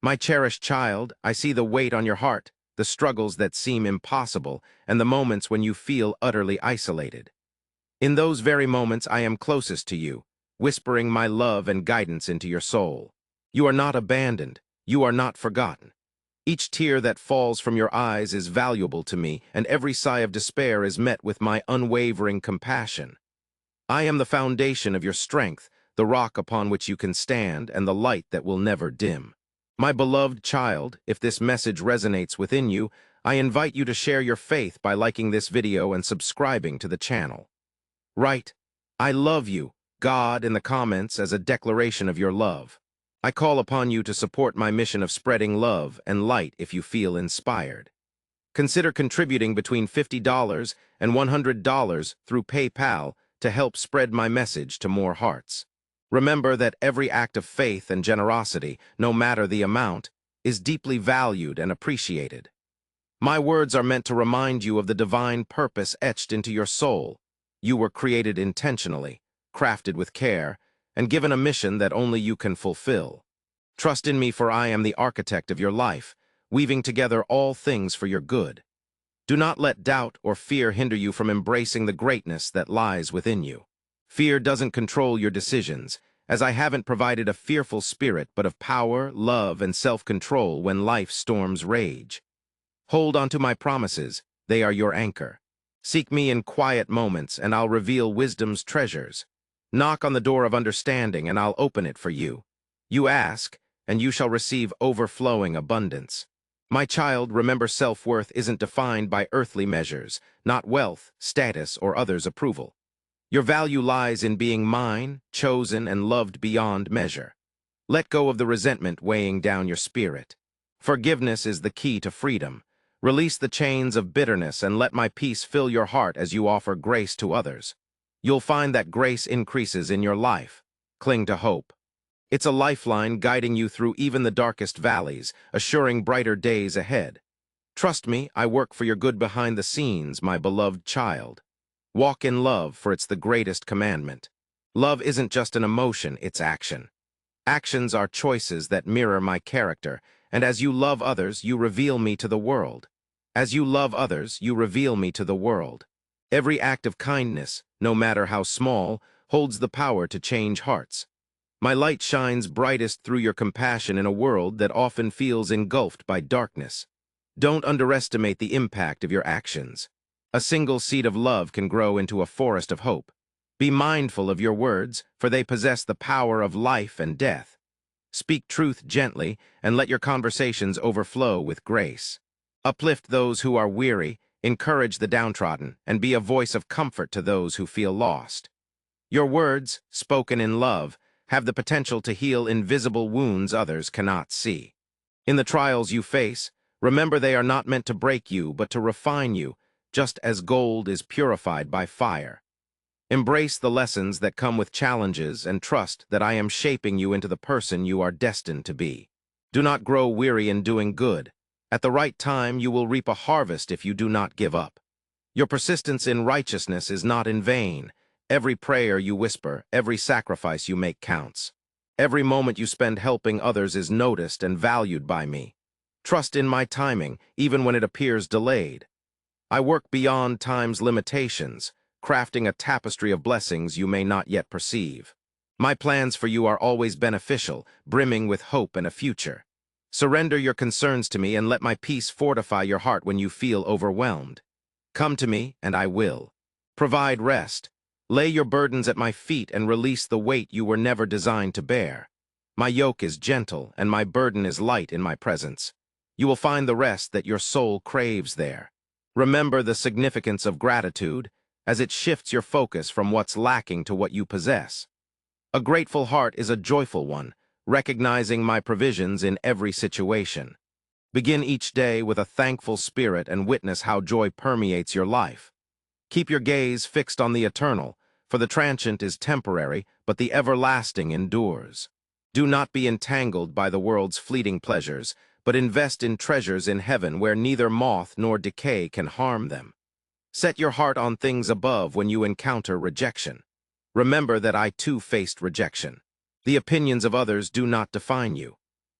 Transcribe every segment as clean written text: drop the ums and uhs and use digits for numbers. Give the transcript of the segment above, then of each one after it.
My cherished child, I see the weight on your heart, the struggles that seem impossible, and the moments when you feel utterly isolated. In those very moments I am closest to you, whispering my love and guidance into your soul. You are not abandoned. You are not forgotten. Each tear that falls from your eyes is valuable to me, and every sigh of despair is met with my unwavering compassion. I am the foundation of your strength, the rock upon which you can stand, and the light that will never dim. My beloved child, if this message resonates within you, I invite you to share your faith by liking this video and subscribing to the channel. Write, "I love you, God," in the comments as a declaration of your love. I call upon you to support my mission of spreading love and light if you feel inspired. Consider contributing between $50 and $100 through PayPal to help spread my message to more hearts. Remember that every act of faith and generosity, no matter the amount, is deeply valued and appreciated. My words are meant to remind you of the divine purpose etched into your soul. You were created intentionally, crafted with care, and given a mission that only you can fulfill. Trust in me, for I am the architect of your life, weaving together all things for your good. Do not let doubt or fear hinder you from embracing the greatness that lies within you. Fear doesn't control your decisions, as I haven't provided a fearful spirit but of power, love, and self-control when life's storms rage. Hold on to my promises, they are your anchor. Seek me in quiet moments, and I'll reveal wisdom's treasures. Knock on the door of understanding, and I'll open it for you. You ask, and you shall receive overflowing abundance. My child, remember self-worth isn't defined by earthly measures, not wealth, status, or others' approval. Your value lies in being mine, chosen, and loved beyond measure. Let go of the resentment weighing down your spirit. Forgiveness is the key to freedom. Release the chains of bitterness and let my peace fill your heart as you offer grace to others. You'll find that grace increases in your life. Cling to hope. It's a lifeline guiding you through even the darkest valleys, assuring brighter days ahead. Trust me, I work for your good behind the scenes, my beloved child. Walk in love, for it's the greatest commandment. Love isn't just an emotion, it's action. Actions are choices that mirror my character, and as you love others, you reveal me to the world. As you love others, you reveal me to the world. Every act of kindness, no matter how small, holds the power to change hearts. My light shines brightest through your compassion in a world that often feels engulfed by darkness. Don't underestimate the impact of your actions. A single seed of love can grow into a forest of hope. Be mindful of your words, for they possess the power of life and death. Speak truth gently, and let your conversations overflow with grace. Uplift those who are weary, encourage the downtrodden, and be a voice of comfort to those who feel lost. Your words, spoken in love, have the potential to heal invisible wounds others cannot see. In the trials you face, remember they are not meant to break you, but to refine you, just as gold is purified by fire. Embrace the lessons that come with challenges and trust that I am shaping you into the person you are destined to be. Do not grow weary in doing good. At the right time, you will reap a harvest if you do not give up. Your persistence in righteousness is not in vain. Every prayer you whisper, every sacrifice you make counts. Every moment you spend helping others is noticed and valued by me. Trust in my timing, even when it appears delayed. I work beyond time's limitations, crafting a tapestry of blessings you may not yet perceive. My plans for you are always beneficial, brimming with hope and a future. Surrender your concerns to me and let my peace fortify your heart when you feel overwhelmed. Come to me, and I will. Provide rest. Lay your burdens at my feet and release the weight you were never designed to bear. My yoke is gentle, and my burden is light in my presence. You will find the rest that your soul craves there. Remember the significance of gratitude, as it shifts your focus from what's lacking to what you possess. A grateful heart is a joyful one, recognizing my provisions in every situation. Begin each day with a thankful spirit and witness how joy permeates your life. Keep your gaze fixed on the eternal, for the transient is temporary, but the everlasting endures. Do not be entangled by the world's fleeting pleasures, but invest in treasures in heaven where neither moth nor decay can harm them. Set your heart on things above when you encounter rejection. Remember that I too faced rejection. The opinions of others do not define you.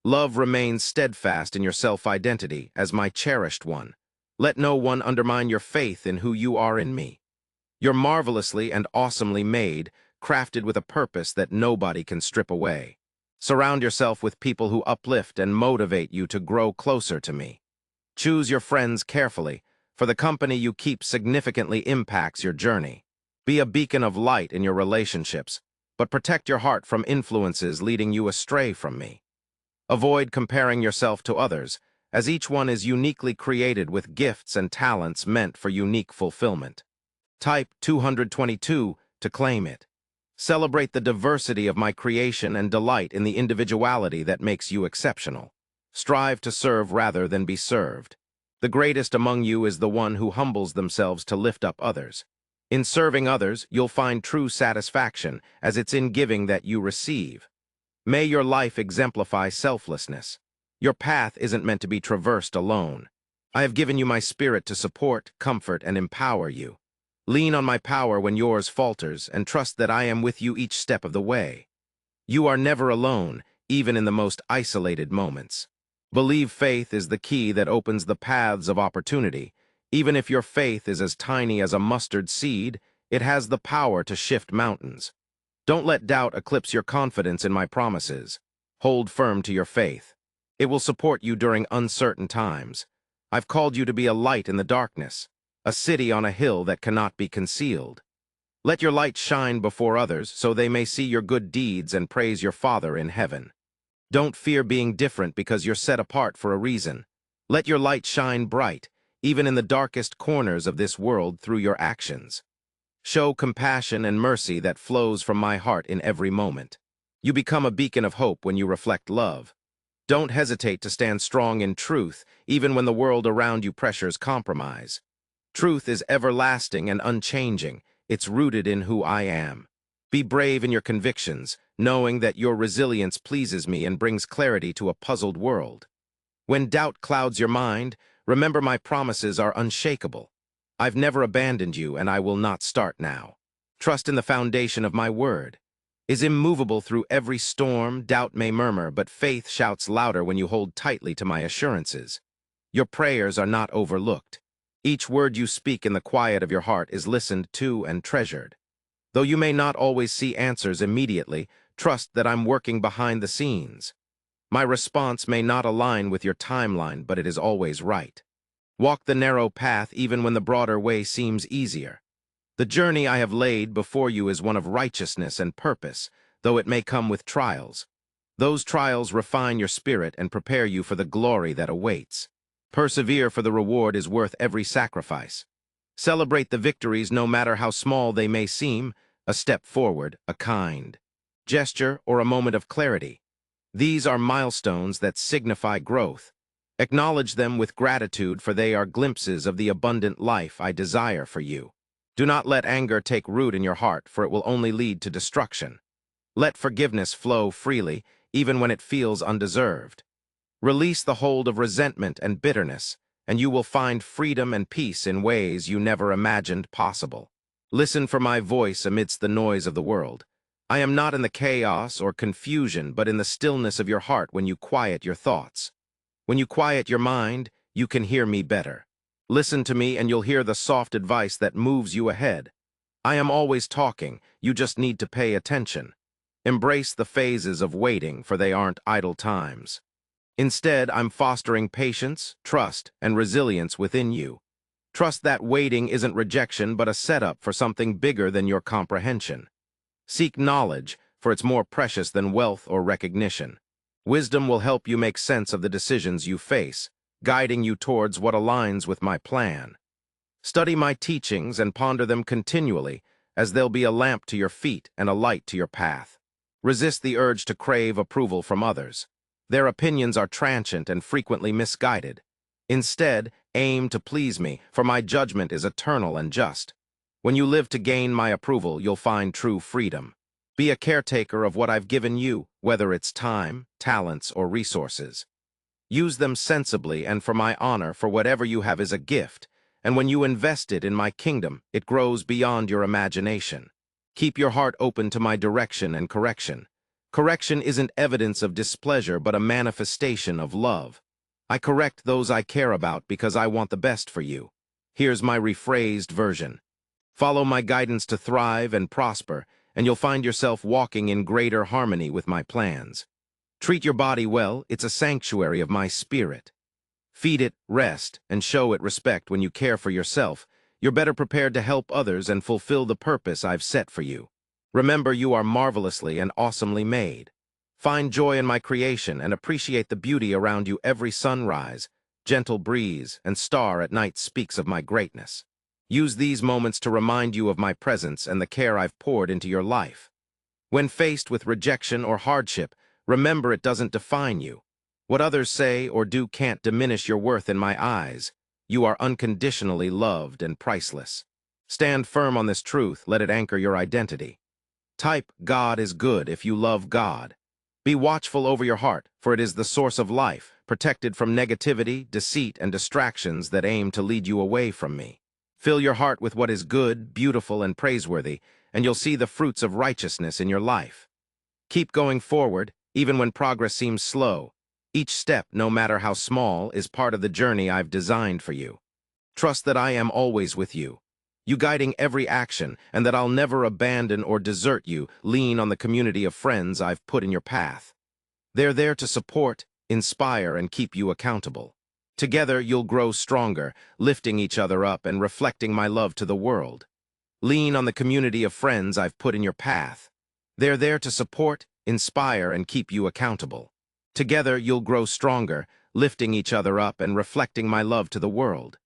Love remains steadfast in your self-identity as my cherished one. Let no one undermine your faith in who you are in me. You're marvelously and awesomely made, crafted with a purpose that nobody can strip away. Surround yourself with people who uplift and motivate you to grow closer to me. Choose your friends carefully, for the company you keep significantly impacts your journey. Be a beacon of light in your relationships, but protect your heart from influences leading you astray from me. Avoid comparing yourself to others, as each one is uniquely created with gifts and talents meant for unique fulfillment. Type 222 to claim it. Celebrate the diversity of my creation and delight in the individuality that makes you exceptional. Strive to serve rather than be served. The greatest among you is the one who humbles themselves to lift up others. In serving others, you'll find true satisfaction, as it's in giving that you receive. May your life exemplify selflessness. Your path isn't meant to be traversed alone. I have given you my spirit to support, comfort, and empower you. Lean on my power when yours falters, and trust that I am with you each step of the way. You are never alone, even in the most isolated moments. Believe faith is the key that opens the paths of opportunity. Even if your faith is as tiny as a mustard seed, it has the power to shift mountains. Don't let doubt eclipse your confidence in my promises. Hold firm to your faith. It will support you during uncertain times. I've called you to be a light in the darkness, a city on a hill that cannot be concealed. Let your light shine before others so they may see your good deeds and praise your Father in heaven. Don't fear being different because you're set apart for a reason. Let your light shine bright, even in the darkest corners of this world, through your actions. Show compassion and mercy that flows from my heart in every moment. You become a beacon of hope when you reflect love. Don't hesitate to stand strong in truth, even when the world around you pressures compromise. Truth is everlasting and unchanging. It's rooted in who I am. Be brave in your convictions, knowing that your resilience pleases me and brings clarity to a puzzled world. When doubt clouds your mind, remember my promises are unshakable. I've never abandoned you, and I will not start now. Trust in the foundation of my word. Is immovable through every storm. Doubt may murmur, but faith shouts louder when you hold tightly to my assurances. Your prayers are not overlooked. Each word you speak in the quiet of your heart is listened to and treasured. Though you may not always see answers immediately, trust that I'm working behind the scenes. My response may not align with your timeline, but it is always right. Walk the narrow path even when the broader way seems easier. The journey I have laid before you is one of righteousness and purpose, though it may come with trials. Those trials refine your spirit and prepare you for the glory that awaits. Persevere, for the reward is worth every sacrifice. Celebrate the victories no matter how small they may seem, a step forward, a kind gesture, or a moment of clarity. These are milestones that signify growth. Acknowledge them with gratitude, for they are glimpses of the abundant life I desire for you. Do not let anger take root in your heart, for it will only lead to destruction. Let forgiveness flow freely, even when it feels undeserved. Release the hold of resentment and bitterness, and you will find freedom and peace in ways you never imagined possible. Listen for my voice amidst the noise of the world. I am not in the chaos or confusion, but in the stillness of your heart when you quiet your thoughts. When you quiet your mind, you can hear me better. Listen to me and you'll hear the soft advice that moves you ahead. I am always talking, you just need to pay attention. Embrace the phases of waiting, for they aren't idle times. Instead, I'm fostering patience, trust, and resilience within you. Trust that waiting isn't rejection, but a setup for something bigger than your comprehension. Seek knowledge, for it's more precious than wealth or recognition. Wisdom will help you make sense of the decisions you face, guiding you towards what aligns with my plan. Study my teachings and ponder them continually, as they'll be a lamp to your feet and a light to your path. Resist the urge to crave approval from others. Their opinions are transient and frequently misguided. Instead, aim to please me, for my judgment is eternal and just. When you live to gain my approval, you'll find true freedom. Be a caretaker of what I've given you, whether it's time, talents, or resources. Use them sensibly and for my honor, for whatever you have is a gift, and when you invest it in my kingdom, it grows beyond your imagination. Keep your heart open to my direction and correction, Correction isn't evidence of displeasure, but a manifestation of love. I correct those I care about because I want the best for you. Here's my rephrased version. Follow my guidance to thrive and prosper, and you'll find yourself walking in greater harmony with my plans. Treat your body well, it's a sanctuary of my spirit. Feed it, rest, and show it respect. When you care for yourself, you're better prepared to help others and fulfill the purpose I've set for you. Remember, you are marvelously and awesomely made. Find joy in my creation and appreciate the beauty around you. Every sunrise, gentle breeze, and star at night speaks of my greatness. Use these moments to remind you of my presence and the care I've poured into your life. When faced with rejection or hardship, remember it doesn't define you. What others say or do can't diminish your worth in my eyes. You are unconditionally loved and priceless. Stand firm on this truth, let it anchor your identity. Type, God is good if you love God. Be watchful over your heart, for it is the source of life, protected from negativity, deceit, and distractions that aim to lead you away from me. Fill your heart with what is good, beautiful, and praiseworthy, and you'll see the fruits of righteousness in your life. Keep going forward, even when progress seems slow. Each step, no matter how small, is part of the journey I've designed for you. Trust that I am always with you, guiding every action, and that I'll never abandon or desert you. Lean on the community of friends I've put in your path. They're there to support, inspire, and keep you accountable. Together, you'll grow stronger, lifting each other up and reflecting my love to the world. Lean on the community of friends I've put in your path. They're there to support, inspire, and keep you accountable. Together, you'll grow stronger, lifting each other up and reflecting my love to the world.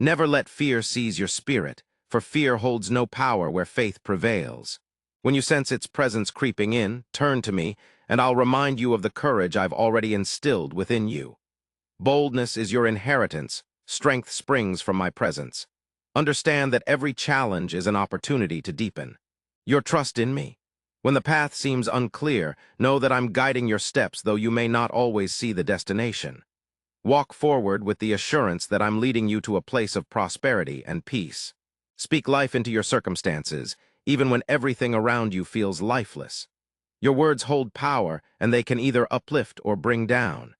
Never let fear seize your spirit, for fear holds no power where faith prevails. When you sense its presence creeping in, turn to me, and I'll remind you of the courage I've already instilled within you. Boldness is your inheritance, strength springs from my presence. Understand that every challenge is an opportunity to deepen your trust in me. When the path seems unclear, know that I'm guiding your steps, though you may not always see the destination. Walk forward with the assurance that I'm leading you to a place of prosperity and peace. Speak life into your circumstances, even when everything around you feels lifeless. Your words hold power, and they can either uplift or bring down.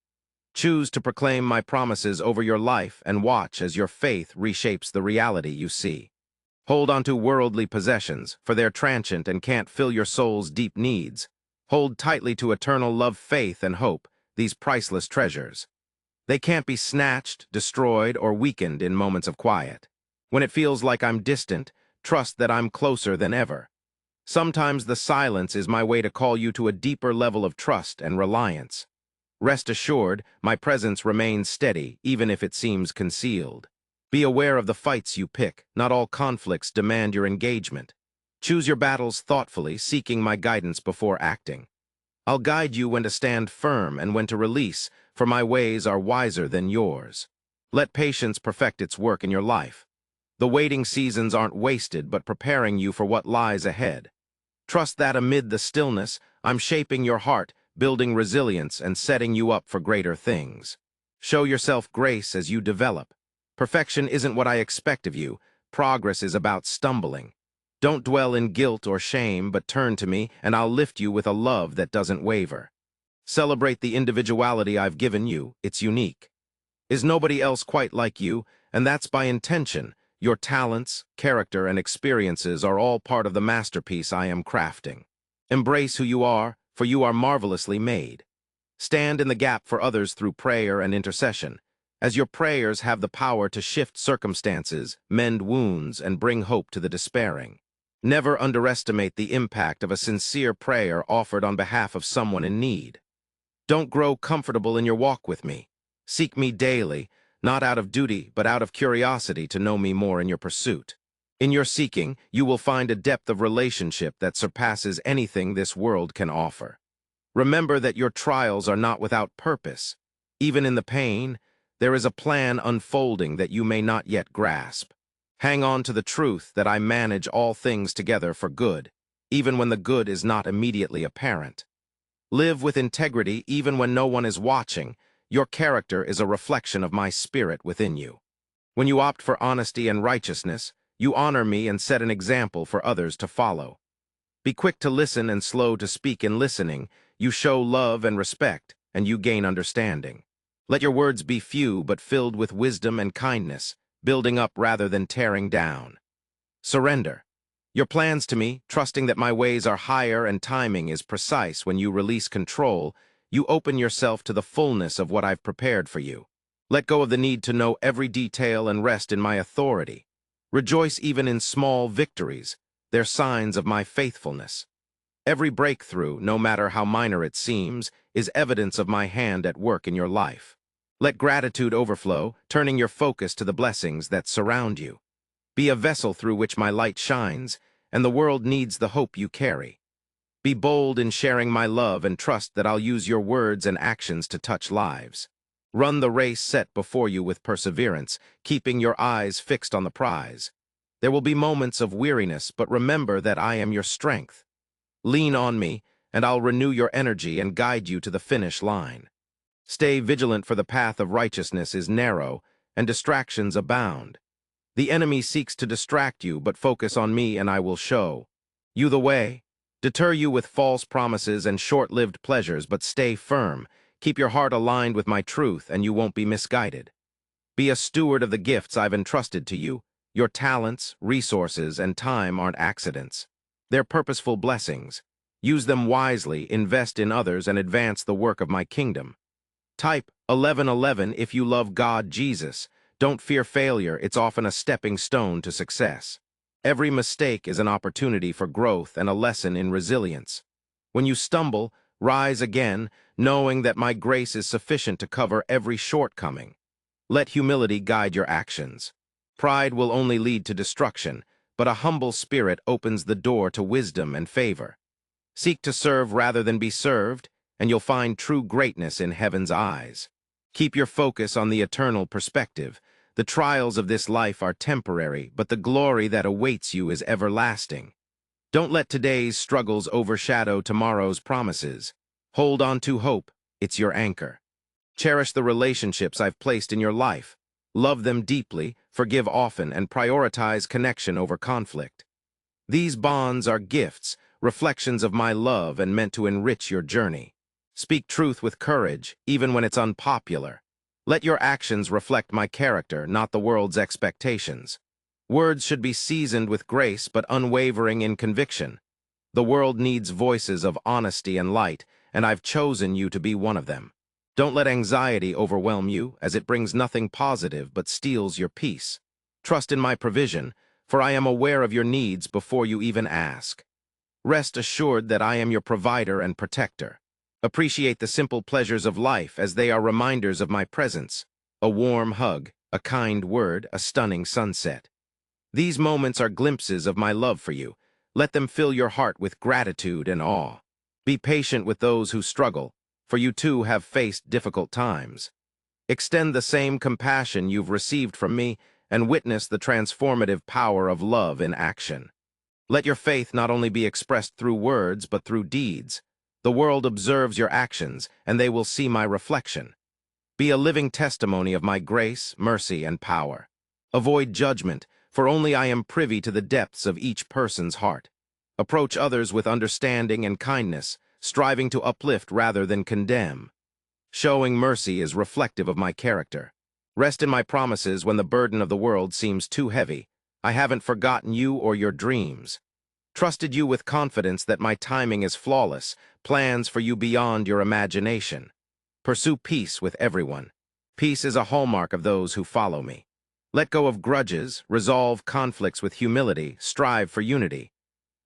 Choose to proclaim my promises over your life and watch as your faith reshapes the reality you see. Hold on to worldly possessions, for they're transient and can't fill your soul's deep needs. Hold tightly to eternal love, faith, and hope, these priceless treasures. They can't be snatched, destroyed, or weakened in moments of quiet. When it feels like I'm distant, trust that I'm closer than ever. Sometimes the silence is my way to call you to a deeper level of trust and reliance. Rest assured, my presence remains steady, even if it seems concealed. Be aware of the fights you pick. Not all conflicts demand your engagement. Choose your battles thoughtfully, seeking my guidance before acting. I'll guide you when to stand firm and when to release, for my ways are wiser than yours. Let patience perfect its work in your life. The waiting seasons aren't wasted, but preparing you for what lies ahead. Trust that amid the stillness, I'm shaping your heart, building resilience, and setting you up for greater things. Show yourself grace as you develop. Perfection isn't what I expect of you. Progress is about stumbling. Don't dwell in guilt or shame, but turn to me, and I'll lift you with a love that doesn't waver. Celebrate the individuality I've given you. It's unique. Is nobody else quite like you, and that's by intention. Your talents, character, and experiences are all part of the masterpiece I am crafting. Embrace who you are, for you are marvelously made. Stand in the gap for others through prayer and intercession, as your prayers have the power to shift circumstances, mend wounds, and bring hope to the despairing. Never underestimate the impact of a sincere prayer offered on behalf of someone in need. Don't grow comfortable in your walk with me. Seek me daily, not out of duty, but out of curiosity to know me more in your pursuit. In your seeking, you will find a depth of relationship that surpasses anything this world can offer. Remember that your trials are not without purpose. Even in the pain, there is a plan unfolding that you may not yet grasp. Hang on to the truth that I manage all things together for good, even when the good is not immediately apparent. Live with integrity even when no one is watching. Your character is a reflection of my spirit within you. When you opt for honesty and righteousness, you honor me and set an example for others to follow. Be quick to listen and slow to speak. In listening, you show love and respect, and you gain understanding. Let your words be few but filled with wisdom and kindness, building up rather than tearing down. Surrender your plans to me, trusting that my ways are higher and timing is precise. When you release control, you open yourself to the fullness of what I've prepared for you. Let go of the need to know every detail and rest in my authority. Rejoice even in small victories. They're signs of my faithfulness. Every breakthrough, no matter how minor it seems, is evidence of my hand at work in your life. Let gratitude overflow, turning your focus to the blessings that surround you. Be a vessel through which my light shines, and the world needs the hope you carry. Be bold in sharing my love and trust that I'll use your words and actions to touch lives. Run the race set before you with perseverance, keeping your eyes fixed on the prize. There will be moments of weariness, but remember that I am your strength. Lean on me, and I'll renew your energy and guide you to the finish line. Stay vigilant, for the path of righteousness is narrow, and distractions abound. The enemy seeks to distract you, but focus on me and I will show you the way. Deter you with false promises and short-lived pleasures, but stay firm. Keep your heart aligned with my truth, and you won't be misguided. Be a steward of the gifts I've entrusted to you. Your talents, resources, and time aren't accidents. They're purposeful blessings. Use them wisely, invest in others, and advance the work of my kingdom. Type 1111 if you love God, Jesus. Don't fear failure, it's often a stepping stone to success. Every mistake is an opportunity for growth and a lesson in resilience. When you stumble, rise again, knowing that my grace is sufficient to cover every shortcoming. Let humility guide your actions. Pride will only lead to destruction, but a humble spirit opens the door to wisdom and favor. Seek to serve rather than be served, and you'll find true greatness in heaven's eyes. Keep your focus on the eternal perspective. The trials of this life are temporary, but the glory that awaits you is everlasting. Don't let today's struggles overshadow tomorrow's promises. Hold on to hope, it's your anchor. Cherish the relationships I've placed in your life. Love them deeply, forgive often, and prioritize connection over conflict. These bonds are gifts, reflections of my love and meant to enrich your journey. Speak truth with courage, even when it's unpopular. Let your actions reflect my character, not the world's expectations. Words should be seasoned with grace but unwavering in conviction. The world needs voices of honesty and light, and I've chosen you to be one of them. Don't let anxiety overwhelm you, as it brings nothing positive but steals your peace. Trust in my provision, for I am aware of your needs before you even ask. Rest assured that I am your provider and protector. Appreciate the simple pleasures of life, as they are reminders of my presence. A warm hug, a kind word, a stunning sunset. These moments are glimpses of my love for you. Let them fill your heart with gratitude and awe. Be patient with those who struggle, for you too have faced difficult times. Extend the same compassion you've received from me and witness the transformative power of love in action. Let your faith not only be expressed through words but through deeds. The world observes your actions, and they will see my reflection. Be a living testimony of my grace, mercy, and power. Avoid judgment, for only I am privy to the depths of each person's heart. Approach others with understanding and kindness, striving to uplift rather than condemn. Showing mercy is reflective of my character. Rest in my promises when the burden of the world seems too heavy. I haven't forgotten you or your dreams. Trusted you with confidence that my timing is flawless, plans for you beyond your imagination. Pursue peace with everyone. Peace is a hallmark of those who follow me. Let go of grudges, resolve conflicts with humility, strive for unity.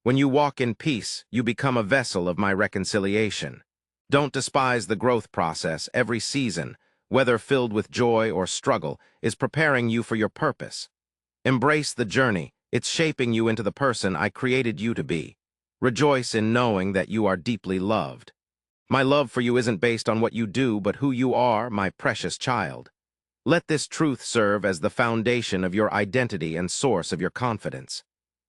When you walk in peace, you become a vessel of my reconciliation. Don't despise the growth process. Every season, whether filled with joy or struggle, is preparing you for your purpose. Embrace the journey. It's shaping you into the person I created you to be. Rejoice in knowing that you are deeply loved. My love for you isn't based on what you do, but who you are, my precious child. Let this truth serve as the foundation of your identity and source of your confidence.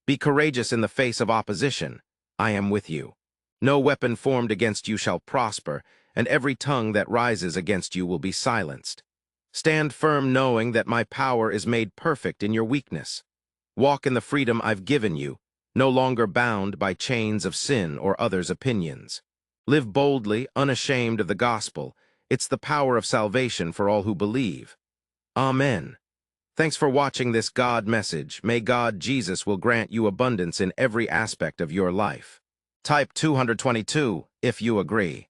Be courageous in the face of opposition. I am with you. No weapon formed against you shall prosper, and every tongue that rises against you will be silenced. Stand firm knowing that my power is made perfect in your weakness. Walk in the freedom I've given you, no longer bound by chains of sin or others' opinions. Live boldly, unashamed of the gospel. It's the power of salvation for all who believe. Amen. Thanks for watching this God message. May God, Jesus, will grant you abundance in every aspect of your life. Type 222 if you agree.